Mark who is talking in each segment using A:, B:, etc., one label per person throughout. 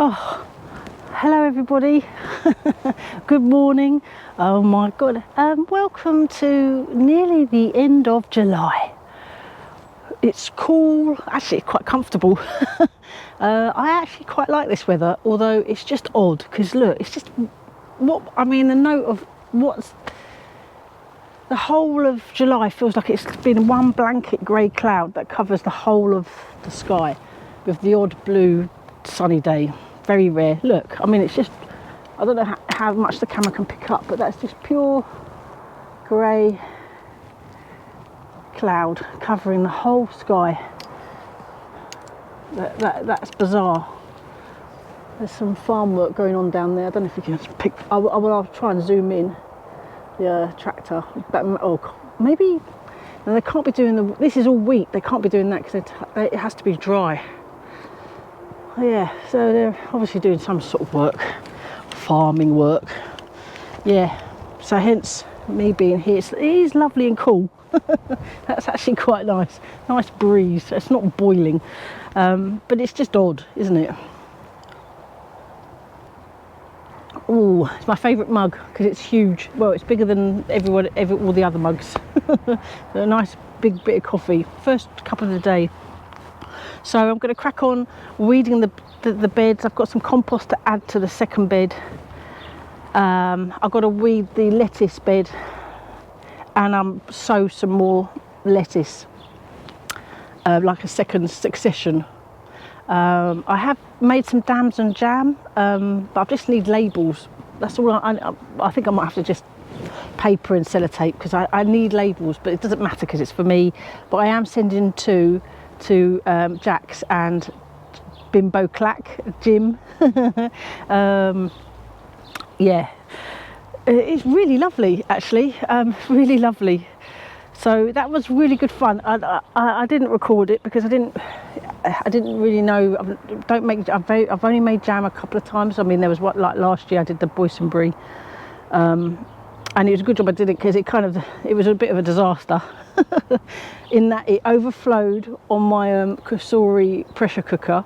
A: Oh, hello everybody. Good morning. Oh my god. Welcome to nearly the end of July. It's cool, actually quite comfortable. I actually quite like this weather, although it's just odd because look, it's just the note of what's the whole of July feels like it's been one blanket grey cloud that covers the whole of the sky with the odd blue sunny day. Very rare. Look, I mean, it's just, I don't know how much the camera can pick up, but that's just pure grey cloud covering the whole sky. That's bizarre. There's some farm work going on down there. I don't know if you can pick. I'll try and zoom in the tractor. But maybe no, they can't be doing this is all wheat. They can't be doing that because it has to be dry. Yeah, so they're obviously doing some sort of work, farming work. Yeah, so hence me being here. It is lovely and cool. That's actually quite nice. Nice breeze. It's not boiling, but it's just odd, isn't it? Oh, it's my favourite mug because it's huge. Well, it's bigger than all the other mugs. A nice big bit of coffee. First cup of the day. So I'm going to crack on weeding the beds. I've got some compost to add to the second bed. I've got to weed the lettuce bed and sow some more lettuce, like a second succession. I have made some damson jam, but I just need labels. That's all. I think I might have to just paper and sellotape because I need labels, but it doesn't matter because it's for me. But I am sending to Jax and Bimbo Clack, Jim. Yeah, it's really lovely actually, really lovely. So that was really good fun. I didn't record it because I didn't really know. I've only made jam a couple of times. I mean, there was like last year I did the boysenberry, and it was a good job I did it because it was a bit of a disaster in that it overflowed on my Kasori pressure cooker,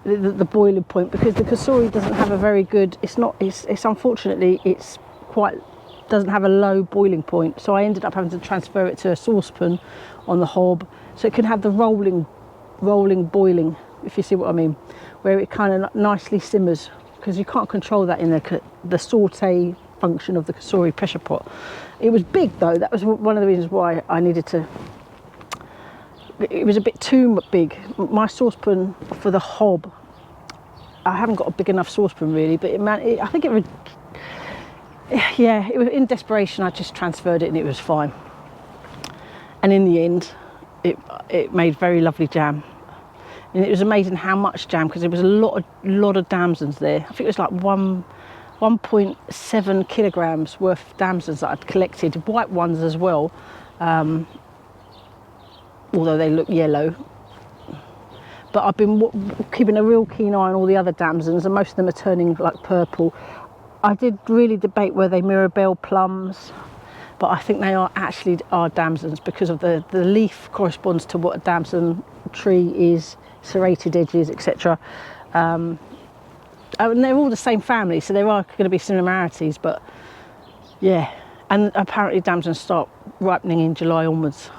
A: the boiling point, because the Kasori doesn't have a very good. It's unfortunately doesn't have a low boiling point, so I ended up having to transfer it to a saucepan on the hob so it can have the rolling boiling, if you see what I mean, where it kind of nicely simmers, because you can't control that in the saute function of the Kasori pressure pot. It was big though. That was one of the reasons why I needed to. It was a bit too big. My saucepan for the hob, I haven't got a big enough saucepan really, but I think it would. Yeah, it was in desperation. I just transferred it and it was fine. And in the end, it made very lovely jam. And it was amazing how much jam, because there was a lot of damsons there. I think it was like 1.7 kilograms worth of damsons that I'd collected, white ones as well, although they look yellow. But I've been keeping a real keen eye on all the other damsons, and most of them are turning like purple. I did really debate were they Mirabelle plums, but I think they are damsons because of the leaf corresponds to what a damson tree is, serrated edges, etc. And they're all the same family, so there are going to be similarities, but yeah. And apparently damsons start ripening in July onwards.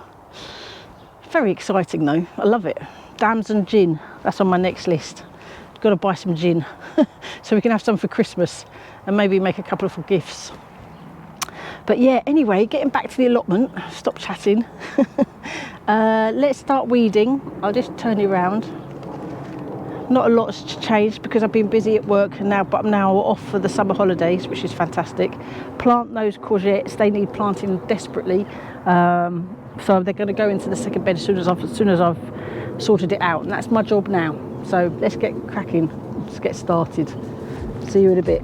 A: Very exciting though, I love it. Damson gin, that's on my next list. Got to buy some gin so we can have some for Christmas and maybe make a couple of gifts. But yeah, anyway, getting back to the allotment, stop chatting. Let's start weeding. I'll just turn you around. Not a lot's changed because I've been busy at work but I'm now off for the summer holidays, which is fantastic. Plant those courgettes, they need planting desperately. So they're going to go into the second bed as soon as I've sorted it out, and that's my job now. So let's get cracking, let's get started. See you in a bit.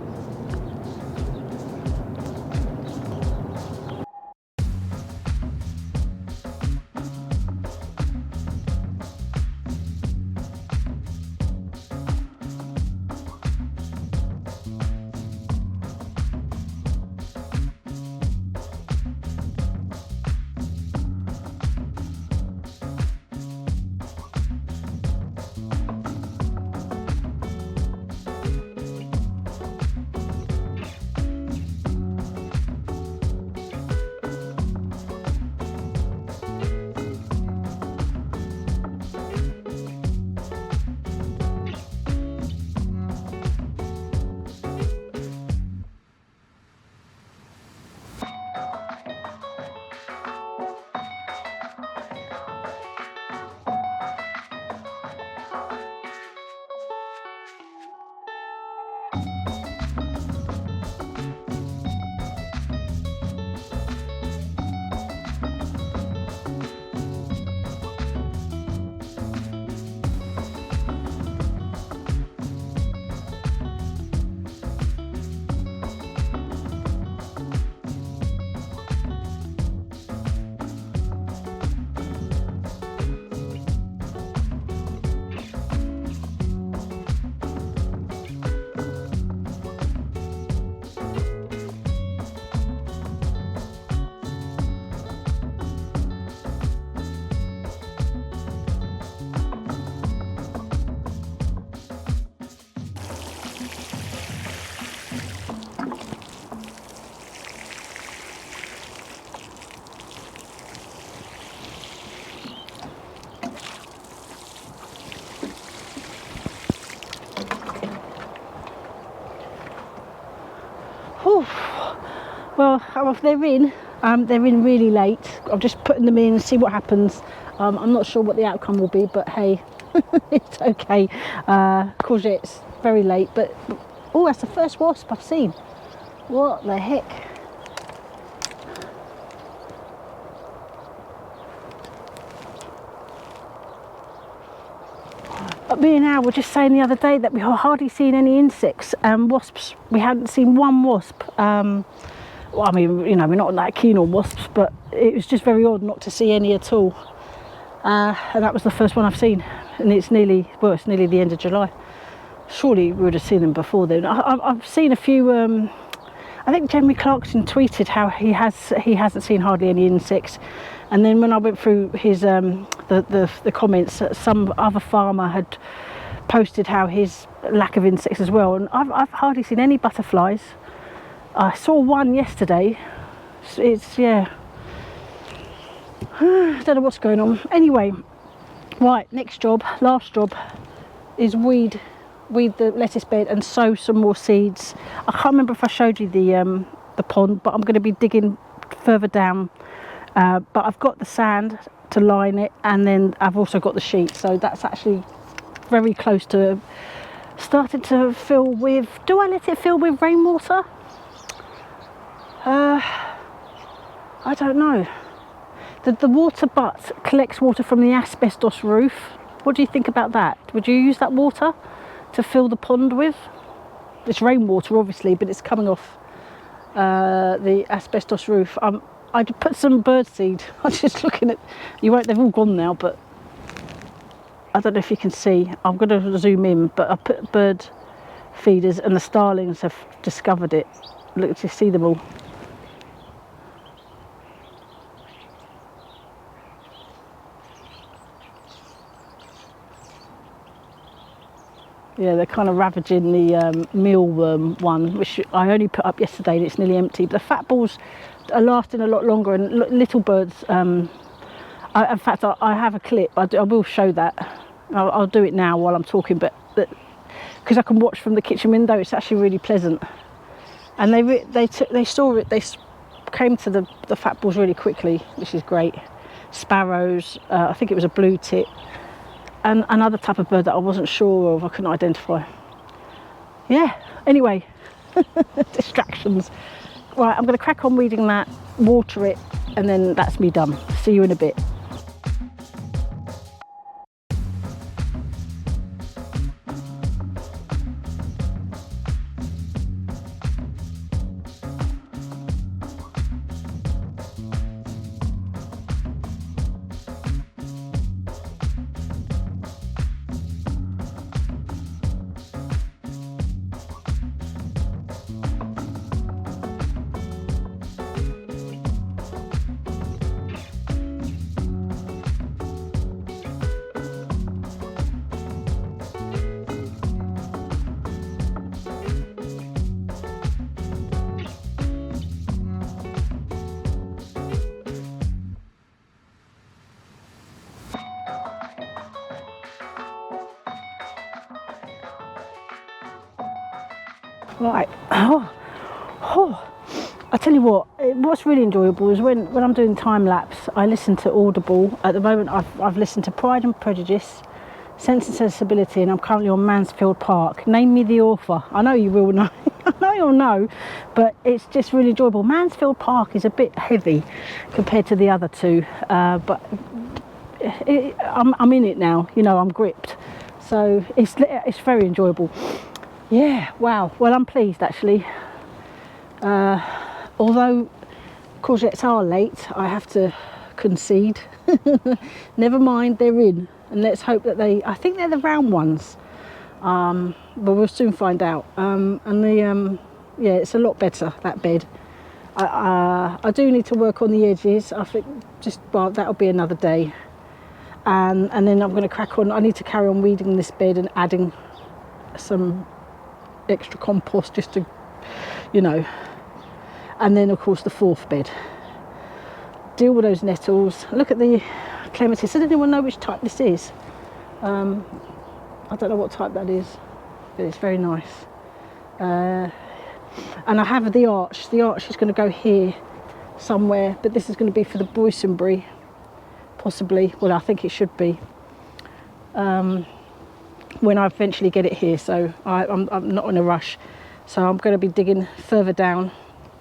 A: Whew. Well, they're in really late. I'm just putting them in, see what happens. I'm not sure what the outcome will be, but hey, it's okay. Courgettes, very late, but oh, that's the first wasp I've seen. What the heck? Me and Al were just saying the other day that we are hardly seeing any insects and wasps. We hadn't seen one wasp. Well, I mean, you know, we're not that keen on wasps, but it was just very odd not to see any at all. And that was the first one I've seen, and it's nearly the end of July. Surely we would have seen them before then. I've seen a few. I think Jeremy Clarkson tweeted how he hasn't seen hardly any insects, and then when I went through his the comments, some other farmer had posted how his lack of insects as well, and I've hardly seen any butterflies. I saw one yesterday. It's yeah. I don't know what's going on. Anyway, right, last job is weed the lettuce bed and sow some more seeds. I can't remember if I showed you the pond, but I'm going to be digging further down. But I've got the sand to line it, and then I've also got the sheet, so that's actually very close to starting to fill with. Do I let it fill with rainwater? I don't know. The water butt collects water from the asbestos roof. What do you think about that? Would you use that water to fill the pond with? It's rainwater, obviously, but it's coming off the asbestos roof. I put some bird seed. I'm just looking at. They've all gone now, but I don't know if you can see. I'm going to zoom in, but I put bird feeders, and the starlings have discovered it. Look, to see them all. Yeah, they're kind of ravaging the mealworm one, which I only put up yesterday, and it's nearly empty. But the fat balls are lasting a lot longer, and little birds. In fact, I have a clip. I will show that. I'll do it now while I'm talking, but because I can watch from the kitchen window, it's actually really pleasant. And they saw it. They came to the fat balls really quickly, which is great. Sparrows. I think it was a blue tit. And another type of bird that I wasn't sure of, I couldn't identify. Yeah, anyway, distractions. Right, I'm going to crack on weeding that, water it, and then that's me done. See you in a bit. Right, I tell you what, what's really enjoyable is when I'm doing time lapse, I listen to Audible. At the moment, I've listened to Pride and Prejudice, Sense and Sensibility, and I'm currently on Mansfield Park. Name me the author. I know you will know. I know you'll know, but it's just really enjoyable. Mansfield Park is a bit heavy compared to the other two, but I'm in it now. You know, I'm gripped, so it's very enjoyable. Yeah, wow. Well, I'm pleased actually. Although courgettes are late, I have to concede. Never mind, they're in, and let's hope that I think they're the round ones, but we'll soon find out. Yeah, it's a lot better, that bed. I do need to work on the edges. I think that'll be another day, and then I'm going to crack on. I need to carry on weeding this bed and adding some extra compost just to, you know, and then of course the fourth bed. Deal with those nettles. Look at the clematis. Does anyone know which type this is? I don't know what type that is, but it's very nice. And I have the arch. The arch is going to go here somewhere, but this is going to be for the boysenberry, possibly. Well, I think it should be when I eventually get it here. So I'm not in a rush. So I'm going to be digging further down.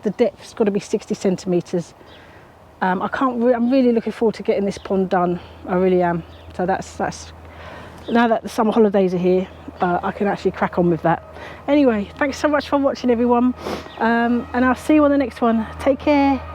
A: The depth's got to be 60 centimetres. I'm really looking forward to getting this pond done. I really am. So that's now that the summer holidays are here, I can actually crack on with that. Anyway, thanks so much for watching, everyone, and I'll see you on the next one. Take care.